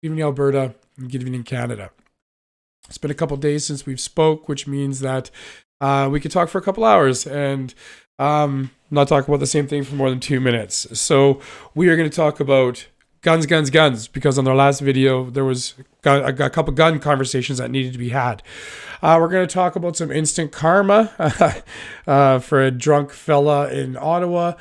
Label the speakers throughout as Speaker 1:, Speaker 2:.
Speaker 1: Good evening, Alberta, and good evening, Canada. It's been a couple days since we've spoke, which means that we could talk for a couple hours and not talk about the same thing for more than 2 minutes. So we are going to talk about guns, because on our last video, there was a couple gun conversations that needed to be had. We're going to talk about some instant karma for a drunk fella in Ottawa.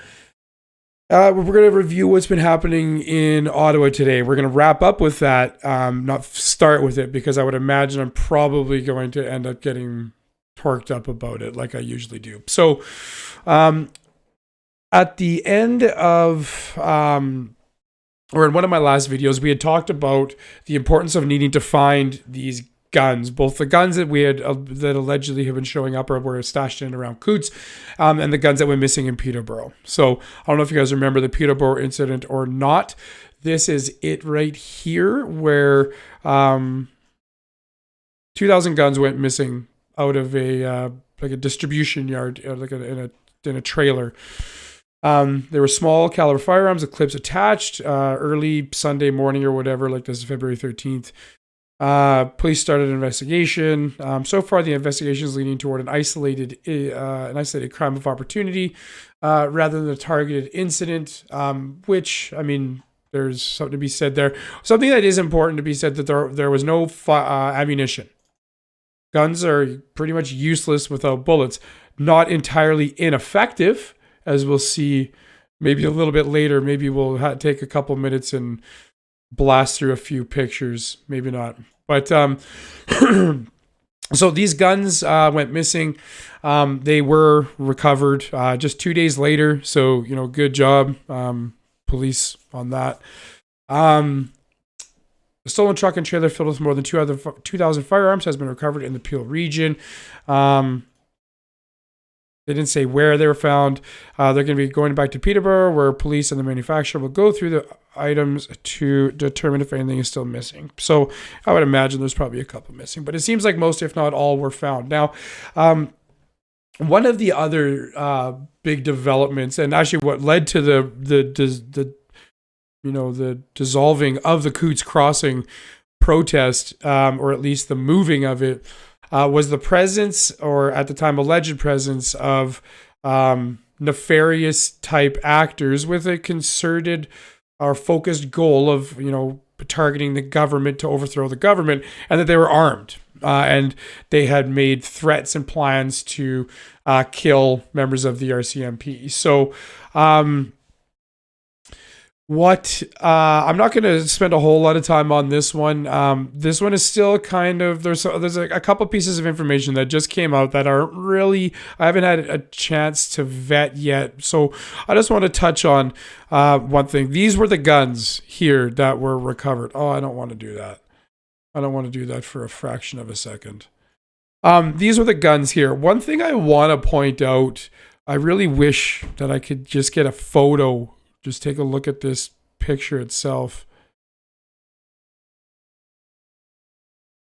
Speaker 1: We're going to review what's been happening in Ottawa today. We're going to wrap up with that, not start with it, because I would imagine I'm probably going to end up getting torqued up about it like I usually do. So at the end of, or in one of my last videos, we had talked about the importance of needing to find these guns, both the guns that we had that allegedly have been showing up or were stashed in around Coutts, and the guns that went missing in Peterborough. So I don't know if you guys remember the Peterborough incident or not. This is it right here, where 2,000 guns went missing out of a distribution yard, in a trailer. There were small caliber firearms with clips attached. Early Sunday morning or whatever, like this is February 13th. Police started an investigation. So far, the investigation is leaning toward an isolated crime of opportunity rather than a targeted incident, which, I mean, there's something to be said there. Something that is important to be said, that there was no ammunition. Guns are pretty much useless without bullets. Not entirely ineffective, as we'll see maybe a little bit later. Maybe we'll take a couple minutes and blast through a few pictures. Maybe not. But so these guns went missing. They were recovered just 2 days later. So, good job, police, on that. A stolen truck and trailer filled with more than 2,000 firearms has been recovered in the Peel region. They didn't say where they were found. They're going to be going back to Peterborough, where police and the manufacturer will go through the items to determine if anything is still missing. So I would imagine there's probably a couple missing, but it seems like most, if not all, were found. Now, one of the other big developments, and actually what led to the dissolving of the Coutts Crossing protest, or at least the moving of it, was the presence, or at the time alleged presence, of nefarious type actors with a concerted or focused goal of, targeting the government to overthrow the government, and that they were armed. And they had made threats and plans to kill members of the RCMP. So, I'm not going to spend a whole lot of time on this one. This one is still kind of, there's a couple pieces of information that just came out that aren't really, I haven't had a chance to vet yet. So I just want to touch on one thing. These were the guns here that were recovered. Oh, I don't want to do that. I don't want to do that for a fraction of a second. These were the guns here. One thing I want to point out, I really wish that I could just get a photo. Just take a look at this picture itself.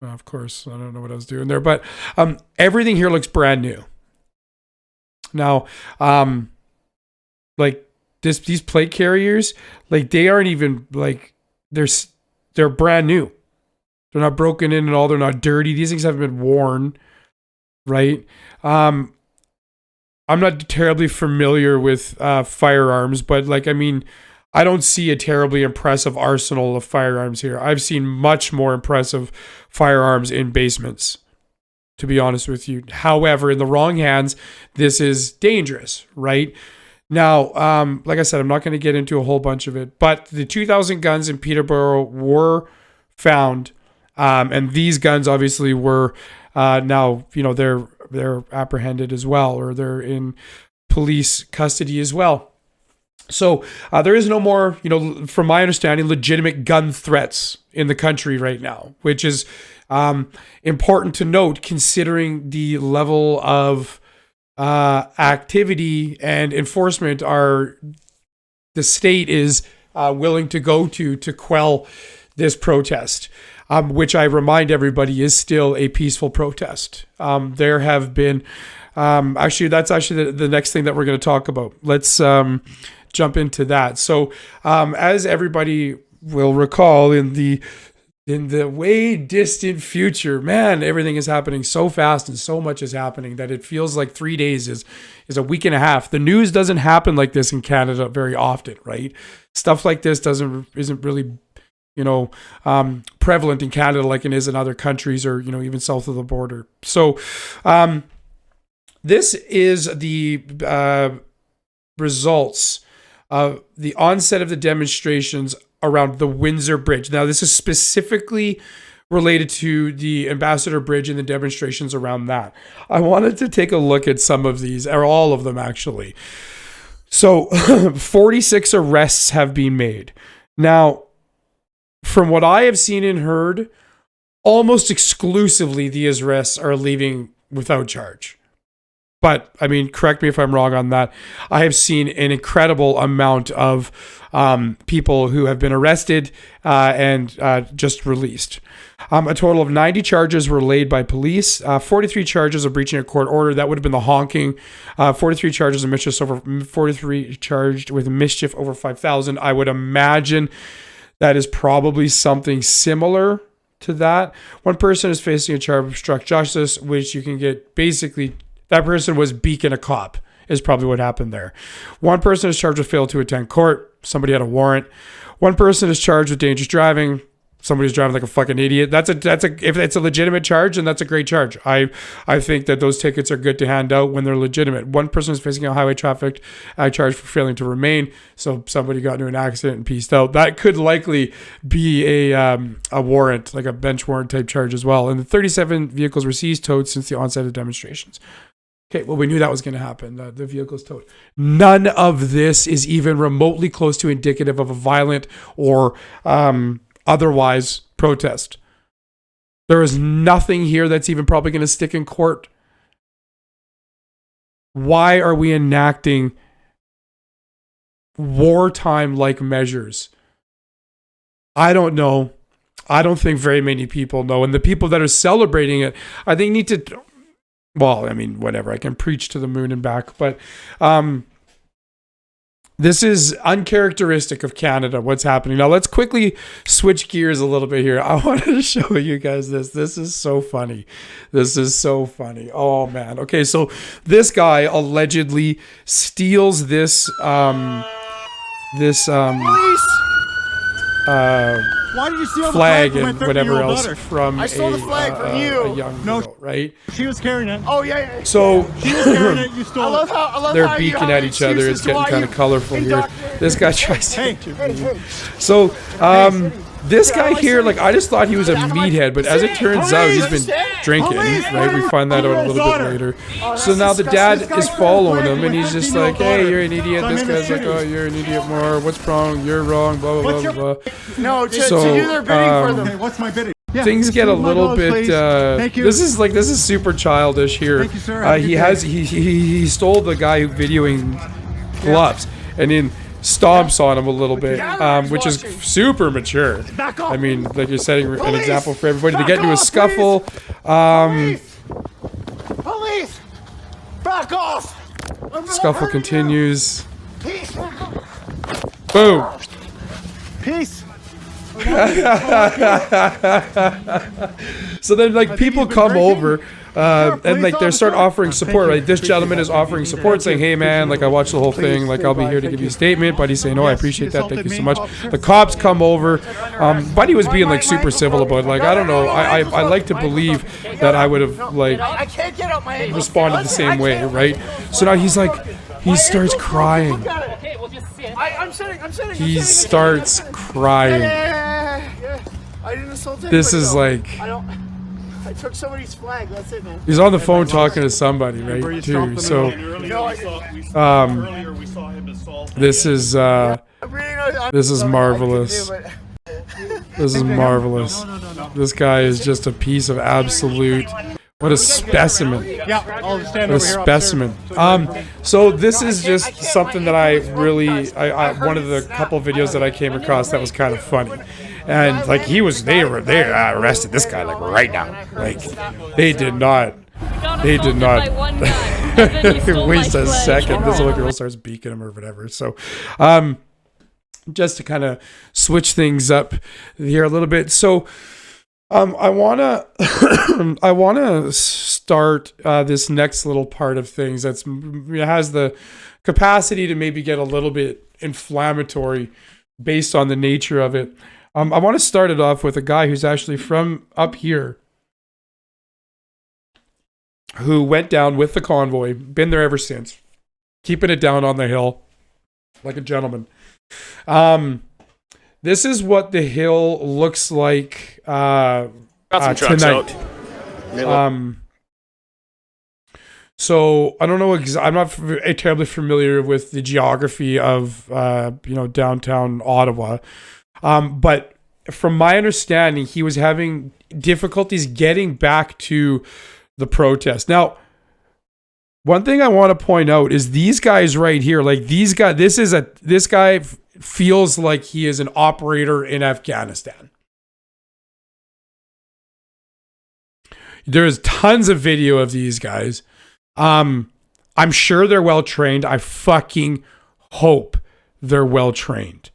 Speaker 1: Well, of course, I don't know what I was doing there, but everything here looks brand new. Now, these plate carriers, they aren't even they're brand new. They're not broken in at all. They're not dirty. These things haven't been worn, right? I'm not terribly familiar with firearms, but I don't see a terribly impressive arsenal of firearms here. I've seen much more impressive firearms in basements, to be honest with you. However, in the wrong hands, this is dangerous, right? Now, like I said, I'm not going to get into a whole bunch of it, but the 2,000 guns in Peterborough were found, and these guns obviously were now, they're apprehended as well, or they're in police custody as well. So there is no more, from my understanding, legitimate gun threats in the country right now, which is important to note considering the level of activity and enforcement the state is willing to go to quell this protest. Which I remind everybody is still a peaceful protest. There have been, that's actually the next thing that we're going to talk about. Let's jump into that. So as everybody will recall, in the in the way distant future, man, everything is happening so fast and so much is happening that it feels like 3 days is a week and a half. The news doesn't happen like this in Canada very often, right? Stuff like this isn't really, prevalent in Canada like it is in other countries or, even south of the border. So, this is the results of the onset of the demonstrations around the Windsor Bridge. Now, this is specifically related to the Ambassador Bridge and the demonstrations around that. I wanted to take a look at some of these, or all of them actually. So 46 arrests have been made. Now, from what I have seen and heard, almost exclusively these arrests are leaving without charge. But, I mean, correct me if I'm wrong on that. I have seen an incredible amount of people who have been arrested and just released. A total of 90 charges were laid by police. 43 charges of breaching a court order. That would have been the honking. 43 charges of mischief 43 charged with mischief over 5,000. I would imagine that is probably something similar to that. One person is facing a charge of obstruct justice, which you can get basically. That person was beaking a cop, is probably what happened there. One person is charged with failure to attend court. Somebody had a warrant. One person is charged with dangerous driving. Somebody's driving like a fucking idiot. If it's a legitimate charge, then that's a great charge. I think that those tickets are good to hand out when they're legitimate. One person is facing a highway traffic charge for failing to remain. So somebody got into an accident and pieced out. That could likely be a warrant, like a bench warrant type charge as well. And the 37 vehicles were seized, towed since the onset of demonstrations. Okay, well, we knew that was going to happen. The vehicle's towed. None of this is even remotely close to indicative of a violent or otherwise protest. There is nothing here that's even probably going to stick in court. Why are we enacting wartime-like measures? I don't know. I don't think very many people know. And the people that are celebrating it, I think need to... Well, I mean, whatever. I can preach to the moon and back, but this is uncharacteristic of Canada, what's happening. Now, let's quickly switch gears a little bit here. I wanted to show you guys this. This is so funny. This is so funny. Oh, man. Okay, so this guy allegedly steals this
Speaker 2: Why did you steal
Speaker 1: flag
Speaker 2: the flag
Speaker 1: and whatever else
Speaker 2: daughter?
Speaker 1: from
Speaker 2: I stole the flag from you.
Speaker 1: A young girl, right?
Speaker 2: She was carrying it.
Speaker 3: Oh yeah.
Speaker 1: So
Speaker 2: She was carrying it. You stole it.
Speaker 3: I love
Speaker 1: they're
Speaker 3: how you
Speaker 1: beaking
Speaker 3: have
Speaker 1: at each other. It's
Speaker 3: excuses
Speaker 1: getting
Speaker 3: why
Speaker 1: kind of
Speaker 3: you
Speaker 1: colorful here.
Speaker 3: indoctrinated
Speaker 1: This guy tries to
Speaker 2: Hey.
Speaker 1: intervene. So this guy here, like, I just thought he was a meathead, but as it turns out, he's been drinking, right? We find that out a little bit later. So now the dad is following him, and he's just like, hey, you're an idiot. This guy's like, oh, you're an idiot more. What's wrong? You're wrong, blah, blah, blah, blah.
Speaker 3: No, to
Speaker 1: So,
Speaker 3: do their bidding for them.
Speaker 2: Okay, what's my bidding? Yeah,
Speaker 1: Things get a
Speaker 2: excuse my
Speaker 1: little
Speaker 2: dollars,
Speaker 1: bit.
Speaker 2: please. Thank you.
Speaker 1: This is super childish here.
Speaker 2: Thank you, sir. Have a
Speaker 1: He
Speaker 2: good
Speaker 1: has
Speaker 2: day.
Speaker 1: he stole the guy videoing gloves, and then stomps on him a little bit, which is super mature.
Speaker 3: Back off.
Speaker 1: I mean, like, you're setting an
Speaker 3: Police!
Speaker 1: example for everybody to get into a
Speaker 3: Back off,
Speaker 1: scuffle.
Speaker 3: Police! Back off!
Speaker 1: Scuffle continues.
Speaker 3: Peace!
Speaker 1: Boom.
Speaker 2: Peace.
Speaker 1: So then, like, people
Speaker 2: you've been
Speaker 1: come
Speaker 2: drinking.
Speaker 1: over, and like they start offering support. Right, this gentleman is offering support, saying, "Hey, man, like, I watched the whole thing. Like, I'll be here to give you a statement." Buddy's saying, "No, I appreciate that. Thank you so much." The cops come over. Buddy was being like super civil about it. Like, I don't know. I like to believe that I would have like
Speaker 3: I can't get up my head.
Speaker 1: responded the same way, right? So now he's like, he starts crying.
Speaker 3: Okay, we'll just sit. I'm sitting.
Speaker 1: He starts crying.
Speaker 3: Yeah. I didn't assault anybody.
Speaker 1: This is
Speaker 3: though.
Speaker 1: like,
Speaker 3: I took somebody's flag. That's it, man.
Speaker 1: he's on the phone talking to somebody, right? Too. So
Speaker 3: No,
Speaker 4: Earlier we saw him assault.
Speaker 1: this is This is marvelous. This is marvelous. This guy is just a piece of absolute. What a specimen.
Speaker 2: Yeah, I'll stand
Speaker 1: What a
Speaker 2: over here.
Speaker 1: specimen. So this is just something that I really, I one of the couple videos that I came across that was kind of funny. And like they arrested this guy like right now. Like they did not waste a second. This little girl starts beaking him or whatever. So, just to kind of switch things up here a little bit. So I wanna I wanna start this next little part of things that's has the capacity to maybe get a little bit inflammatory based on the nature of it. I want to start it off with a guy who's actually from up here, who went down with the convoy, been there ever since, keeping it down on the hill like a gentleman. This is what the hill looks like
Speaker 5: Got some trucks
Speaker 1: tonight.
Speaker 5: out.
Speaker 1: So I don't know. I'm not terribly familiar with the geography of downtown Ottawa, but from my understanding, he was having difficulties getting back to the protest. Now, one thing I want to point out is these guys right here. Like these guys, this guy feels like he is an operator in Afghanistan. There's tons of video of these guys. I'm sure they're well trained. I fucking hope they're well trained,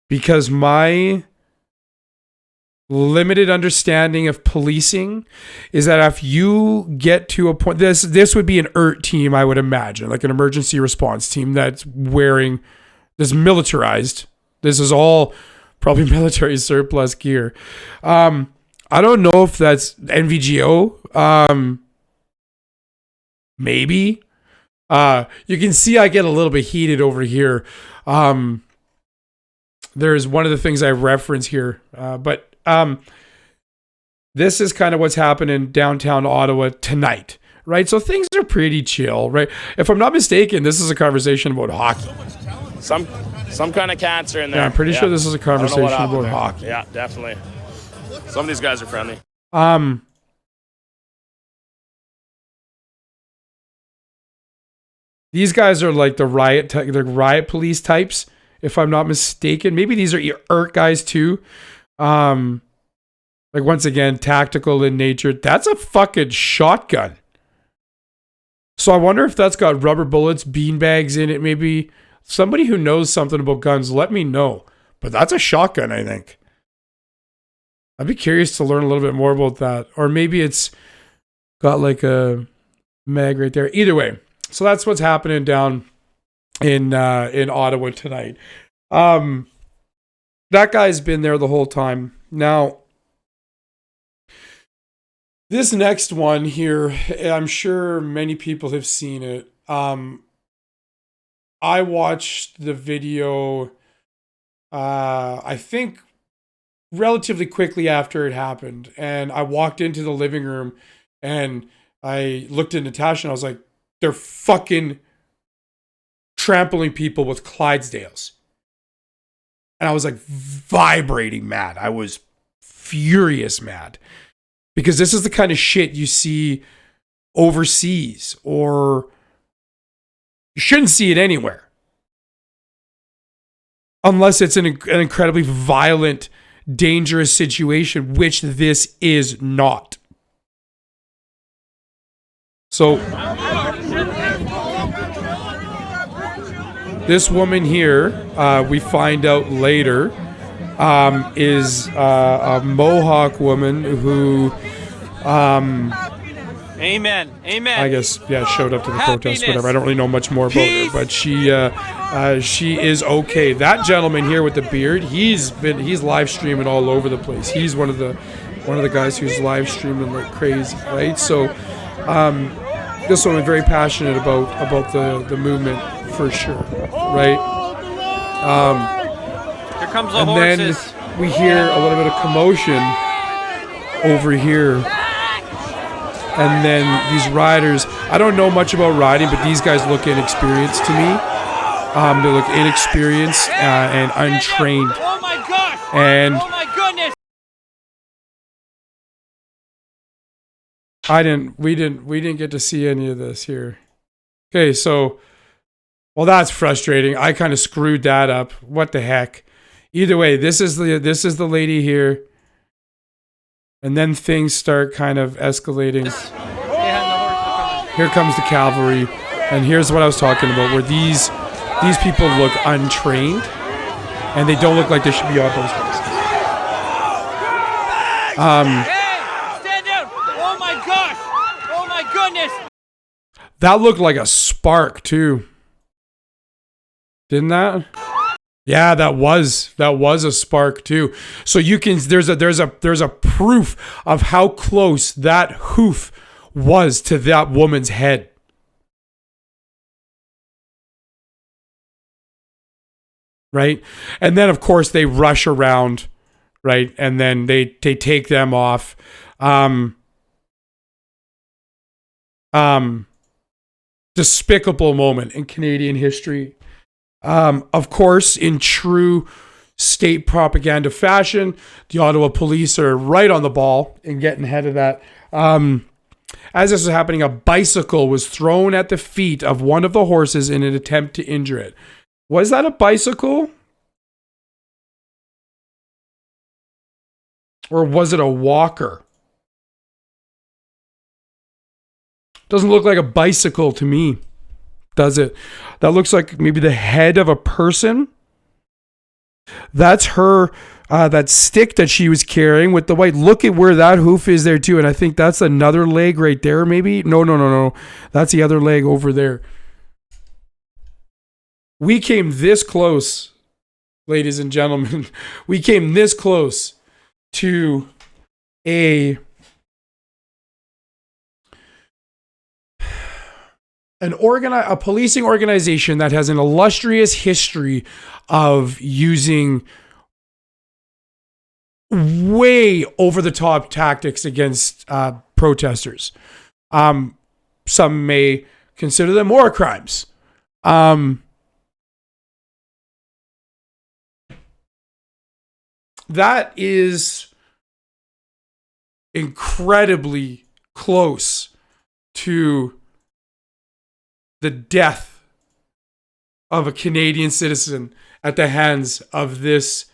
Speaker 1: because my limited understanding of policing is that if you get to a point, this would be an ERT team, I would imagine, like an emergency response team that's wearing this militarized. This is all probably military surplus gear. I don't know if that's NVGO. Maybe. You can see I get a little bit heated over here. There's one of the things I reference here, but this is kind of what's happening in downtown Ottawa tonight, right? So things are pretty chill, right? If I'm not mistaken, this is a conversation about hockey.
Speaker 5: Some kind of cats are in there.
Speaker 1: Yeah, I'm pretty sure this is a conversation about hockey.
Speaker 5: Yeah, definitely. Some of these guys are friendly.
Speaker 1: These guys are like the riot police types, if I'm not mistaken. Maybe these are ERT guys too. Like once again, tactical in nature. That's a fucking shotgun. So I wonder if that's got rubber bullets, beanbags in it. Maybe somebody who knows something about guns, let me know. But that's a shotgun, I think. I'd be curious to learn a little bit more about that. Or maybe it's got like a mag right there. Either way. So that's what's happening down in Ottawa tonight. That guy's been there the whole time. Now, this next one here, I'm sure many people have seen it. I watched the video, I think, relatively quickly after it happened. And I walked into the living room and I looked at Natasha and I was like, they're fucking trampling people with Clydesdales. And I was like vibrating mad. I was furious mad. Because this is the kind of shit you see overseas, or you shouldn't see it anywhere. Unless it's an incredibly violent, dangerous situation, which this is not. So this woman here, we find out later, is a Mohawk woman who,
Speaker 6: Amen.
Speaker 1: I guess, showed up to the protest, whatever. I don't really know much more about her, but she is okay. That gentleman here with the beard, he's live streaming all over the place. He's one of the guys who's live streaming like crazy, right? So, this one is very passionate about the movement for sure, right?
Speaker 6: Here comes the
Speaker 1: and
Speaker 6: horses.
Speaker 1: Then we hear a little bit of commotion over here. And then these riders, I don't know much about riding, but these guys look inexperienced to me. They look inexperienced and untrained.
Speaker 6: Oh my gosh!
Speaker 1: And
Speaker 6: oh my goodness!
Speaker 1: we didn't get to see any of this here. Okay, so, well, that's frustrating. I kind of screwed that up. What the heck? Either way, this is the lady here. And then things start kind of escalating. Here comes the cavalry. And here's what I was talking about, where these people look untrained. and they don't look like they should be on postcards.
Speaker 6: Hey, stand down. Oh my gosh. Oh my goodness.
Speaker 1: That looked like a spark too. Didn't that? Yeah, that was a spark too. So you can there's a proof of how close that hoof was to that woman's head. Right? And then of course they rush around, right? And then they take them off. Despicable moment in Canadian history. Of course, in true state propaganda fashion, the Ottawa Police are right on the ball and getting ahead of that. As this was happening, a bicycle was thrown at the feet of one of the horses in an attempt to injure it. Was that a bicycle? Or was it a walker? Doesn't look like a bicycle to me, does it? That looks like maybe the head of a person. That's her, that stick that she was carrying with the white. Look at where that hoof is there too. And I think that's another leg right there, maybe. No. That's the other leg over there. We came this close, ladies and gentlemen. We came this close to a policing organization that has an illustrious history of using way over the top tactics against protesters. Some may consider them war crimes. That is incredibly close to the death of a Canadian citizen at the hands of this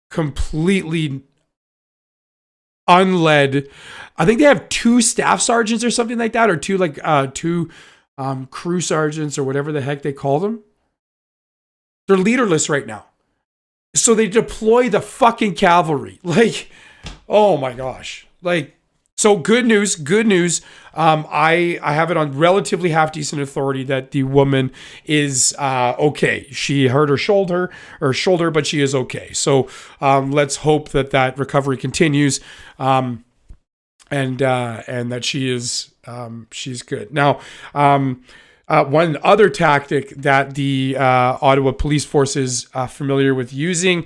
Speaker 1: completely unled. I think they have 2 staff sergeants or something like that, or two crew sergeants or whatever the heck they call them. They're leaderless right now. So they deploy the fucking cavalry. Like, oh my gosh. Like, so good news. I have it on relatively half decent authority that the woman is okay. She hurt her shoulder, but she is okay. So let's hope that recovery continues, and that she is she's good. Now, one other tactic that the Ottawa Police Force is familiar with using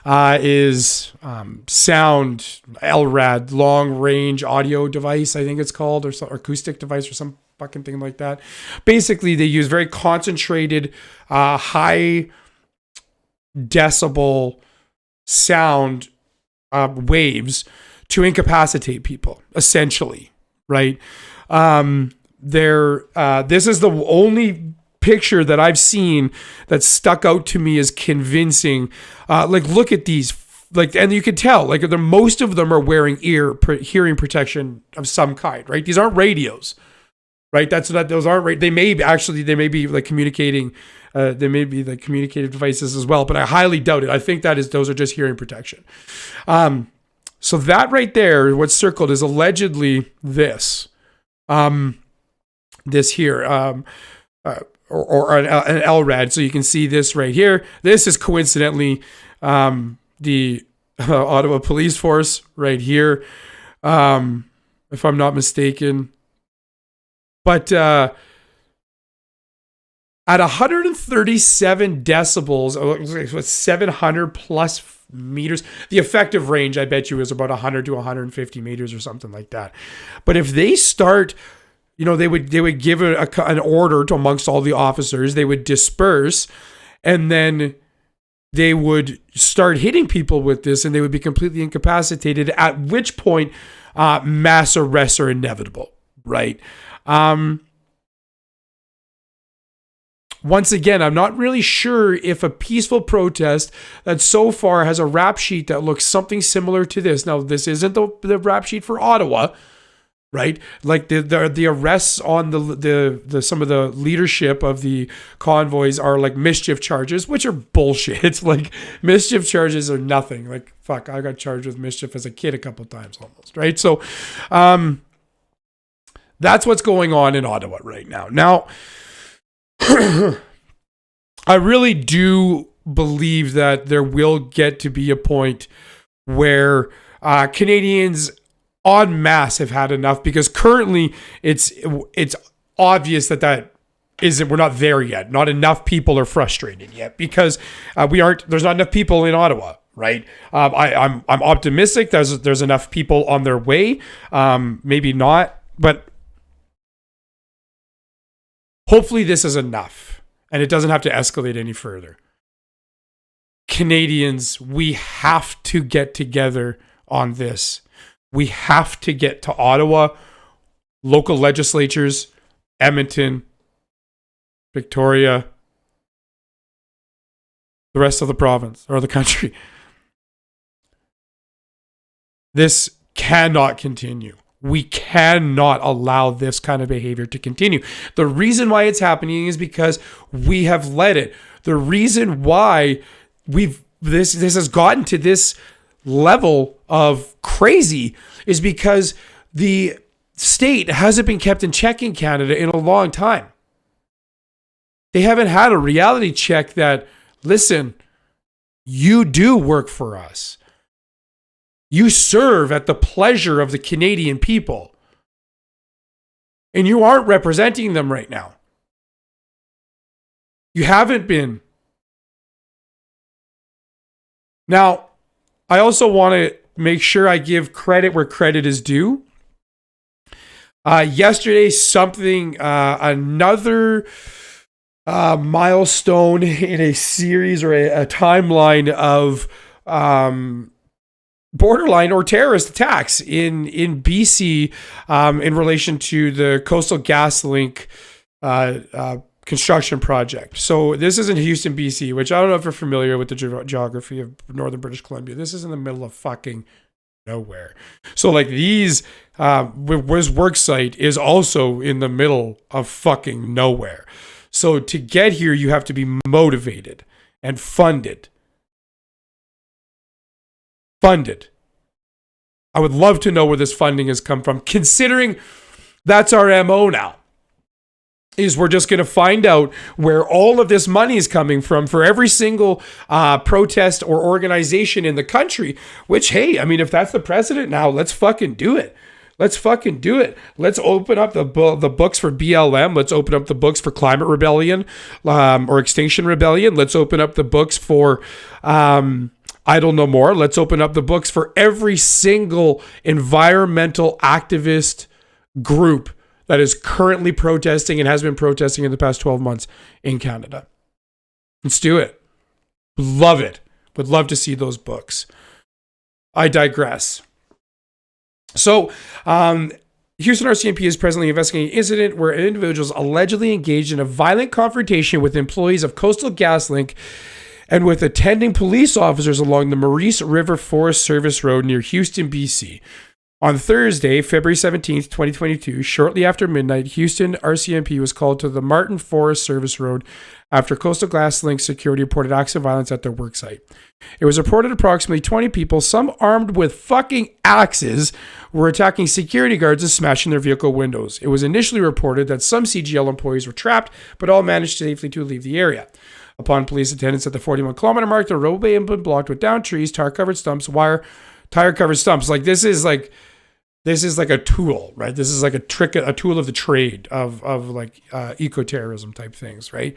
Speaker 1: is sound LRAD, long range audio device, I think it's called, or some acoustic device or some fucking thing like that. Basically, they use very concentrated, high decibel sound waves to incapacitate people, essentially, right? This is the only picture that I've seen that stuck out to me as convincing. Like, look at these, like, and you can tell, like, most of them are wearing hearing protection of some kind, right? These aren't radios, right? Those aren't. They may be like communicating. They may be like communicative devices as well, but I highly doubt it. I think those are just hearing protection. So that right there, what's circled is allegedly this. This here, or an LRAD. So you can see this right here. This is coincidentally the Ottawa Police Force right here, if I'm not mistaken. But at 137 decibels, with 700 plus meters, the effective range, I bet you, is about 100 to 150 meters or something like that. But if they start, they would give an order to amongst all the officers. They would disperse, and then they would start hitting people with this, and they would be completely incapacitated. At which point, mass arrests are inevitable, right? Once again, I'm not really sure if a peaceful protest that so far has a rap sheet that looks something similar to this. Now, this isn't the rap sheet for Ottawa, right? Like the arrests on the some of the leadership of the convoys are like mischief charges, which are bullshit. It's like mischief charges are nothing. Like, fuck, I got charged with mischief as a kid a couple times almost, right? So that's what's going on in Ottawa right now. Now, I really do believe that there will get to be a point where Canadians en masse have had enough, because currently it's obvious that isn't, we're not there yet. Not enough people are frustrated yet, because there's not enough people in Ottawa, right? I'm optimistic there's enough people on their way. Maybe not, but hopefully this is enough and it doesn't have to escalate any further. Canadians, we have to get together on this. We have to get to Ottawa, local legislatures, Edmonton, Victoria, the rest of the province or the country. This cannot continue. We cannot allow this kind of behavior to continue. The reason why it's happening is because we have let it. The reason why this has gotten to this level of crazy is because the state hasn't been kept in check in Canada in a long time. They haven't had a reality check that, listen, you do work for us. You serve at the pleasure of the Canadian people. And you aren't representing them right now. You haven't been. Now, I also want to make sure I give credit where credit is due. Yesterday, another milestone in a series or a timeline of borderline or terrorist attacks in BC in relation to the Coastal GasLink construction project. So this is in Houston, BC, which I don't know if you're familiar with the geography of northern British Columbia. This is in the middle of fucking nowhere. So like these, his work site is also in the middle of fucking nowhere. So to get here, you have to be motivated and funded. I would love to know where this funding has come from, considering that's our MO now. Is we're just going to find out where all of this money is coming from for every single protest or organization in the country, which, hey, I mean, if that's the precedent now, let's fucking do it. Let's open up the books for BLM. Let's open up the books for Climate Rebellion or Extinction Rebellion. Let's open up the books for Idle No More. Let's open up the books for every single environmental activist group that is currently protesting and has been protesting in the past 12 months in Canada. Let's do it. Love it. Would love to see those books. I digress. So, Houston RCMP is presently investigating an incident where individuals allegedly engaged in a violent confrontation with employees of Coastal GasLink and with attending police officers along the Maurice River Forest Service Road near Houston, BC. On Thursday, February 17th, 2022, shortly after midnight, Houston RCMP was called to the Martin Forest Service Road after Coastal GasLink security reported acts of violence at their worksite. It was reported approximately 20 people, some armed with fucking axes, were attacking security guards and smashing their vehicle windows. It was initially reported that some CGL employees were trapped, but all managed safely to leave the area. Upon police attendance at the 41-kilometer mark, the roadway had been blocked with downed trees, tire-covered stumps. Like this is like a tool, right? This is like a tool of the trade of like eco-terrorism type things, right?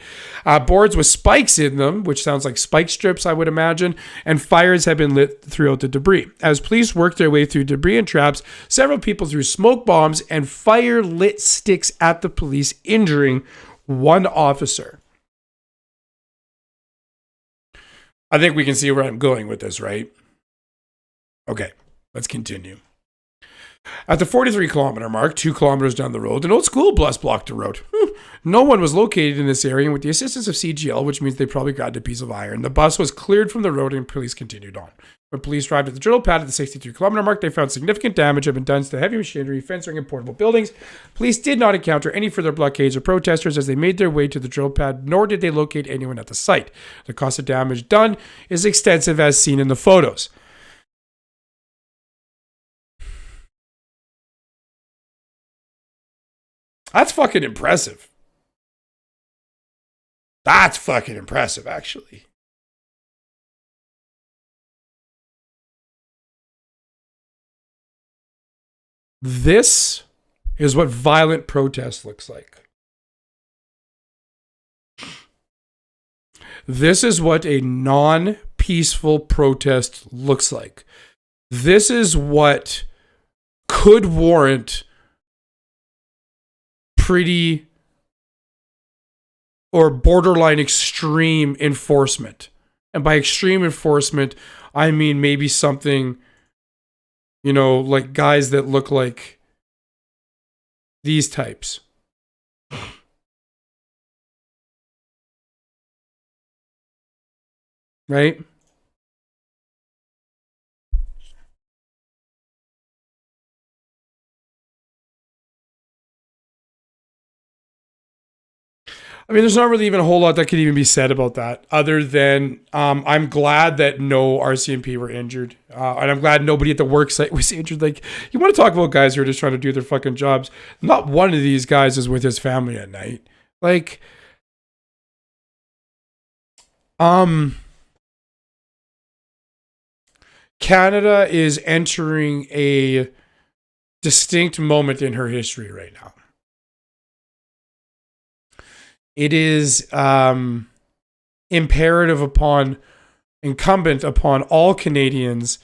Speaker 1: Boards with spikes in them, which sounds like spike strips, I would imagine, and fires have been lit throughout the debris. As police worked their way through debris and traps, several people threw smoke bombs and fire-lit sticks at the police, injuring one officer. I think we can see where I'm going with this, right? Okay, let's continue. At the 43-kilometer mark, 2 kilometers down the road, an old school bus blocked the road. No one was located in this area, and with the assistance of CGL, which means they probably grabbed a piece of iron, the bus was cleared from the road and police continued on. When police arrived at the drill pad at the 63-kilometer mark, they found significant damage had been done to the heavy machinery, fencing, and portable buildings. Police did not encounter any further blockades or protesters as they made their way to the drill pad, nor did they locate anyone at the site. The cost of damage done is extensive as seen in the photos. That's fucking impressive. That's fucking impressive, actually. This is what violent protest looks like. This is what a non-peaceful protest looks like. This is what could warrant pretty or borderline extreme enforcement. And by extreme enforcement, I mean maybe something, you know, like guys that look like these types. Right? I mean, there's not really even a whole lot that could even be said about that, other than I'm glad that no RCMP were injured, and I'm glad nobody at the work site was injured. Like, you want to talk about guys who are just trying to do their fucking jobs? Not one of these guys is with his family at night. Like, Canada is entering a distinct moment in her history right now. It is incumbent upon all Canadians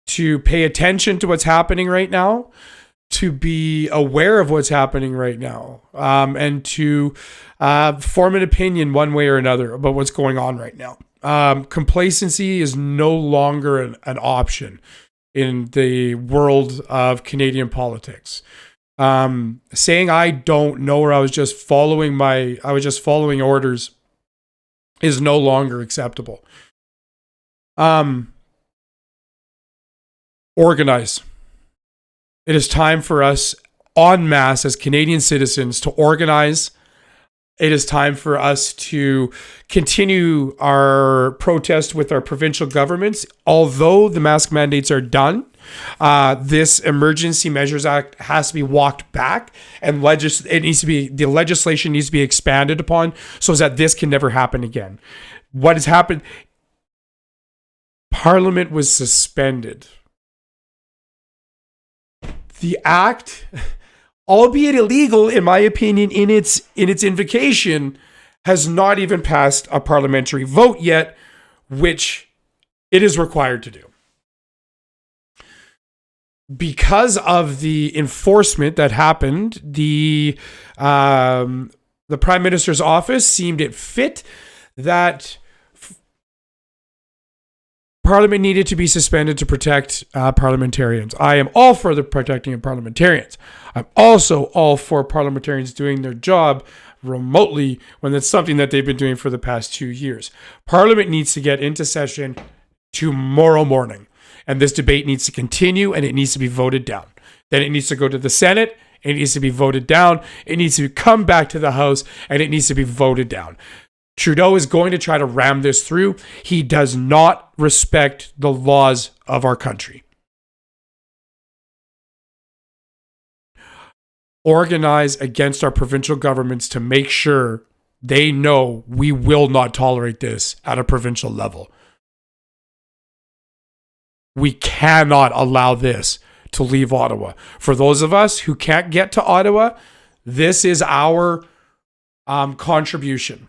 Speaker 1: to pay attention to what's happening right now, to be aware of what's happening right now, and to form an opinion one way or another about what's going on right now. Complacency is no longer an option in the world of Canadian politics. Saying I don't know, or I was just following orders is no longer acceptable. Organize. It is time for us en masse as Canadian citizens to organize. It is time for us to continue our protest with our provincial governments. Although the mask mandates are done, this Emergency Measures Act has to be walked back, and the legislation needs to be expanded upon so that this can never happen again. What has happened? Parliament was suspended. The act, albeit illegal, in my opinion, in its invocation, has not even passed a parliamentary vote yet, which it is required to do. Because of the enforcement that happened, the Prime Minister's office seemed it fit that Parliament needed to be suspended to protect parliamentarians. I am all for the protecting of parliamentarians. I'm also all for parliamentarians doing their job remotely when it's something that they've been doing for the past 2 years. Parliament needs to get into session tomorrow morning, and this debate needs to continue, and it needs to be voted down. Then it needs to go to the Senate, it needs to be voted down, it needs to come back to the House, and it needs to be voted down. Trudeau is going to try to ram this through. He does not respect the laws of our country. Organize against our provincial governments to make sure they know we will not tolerate this at a provincial level. We cannot allow this to leave Ottawa. For those of us who can't get to Ottawa, this is our contribution.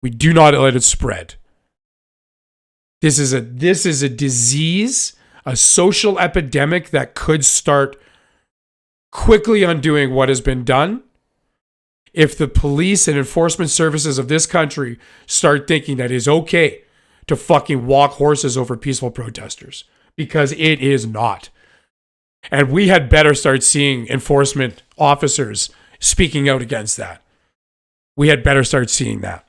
Speaker 1: We do not let it spread. This is a disease, a social epidemic that could start quickly undoing what has been done if the police and enforcement services of this country start thinking that it's okay to fucking walk horses over peaceful protesters, because it is not. And we had better start seeing enforcement officers speaking out against that. We had better start seeing that.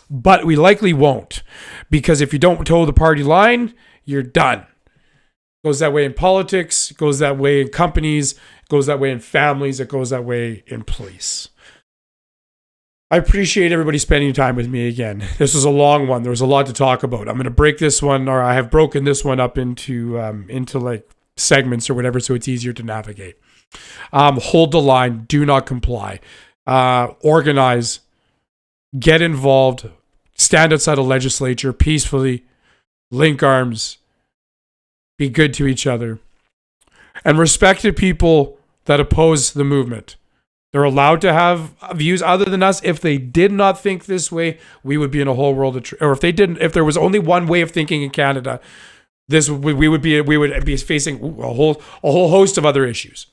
Speaker 1: But we likely won't, because if you don't toe the party line, you're done. It goes that way in politics, it goes that way in companies, it goes that way in families, it goes that way in police. I appreciate everybody spending time with me again. This was a long one. There was a lot to talk about. I'm going to break this one, or I have broken this one up into like segments or whatever, so it's easier to navigate. Hold the line. Do not comply. Organize. Get involved. Stand outside a legislature peacefully. Link arms. Be good to each other. And respect the people that oppose the movement. They're allowed to have views other than us. If they did not think this way, we would be in a whole world of or if there was only one way of thinking in Canada, we would be facing a whole host of other issues.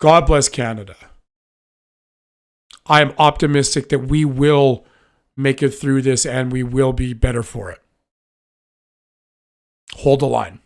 Speaker 1: God bless Canada. I am optimistic that we will make it through this and we will be better for it. Hold the line.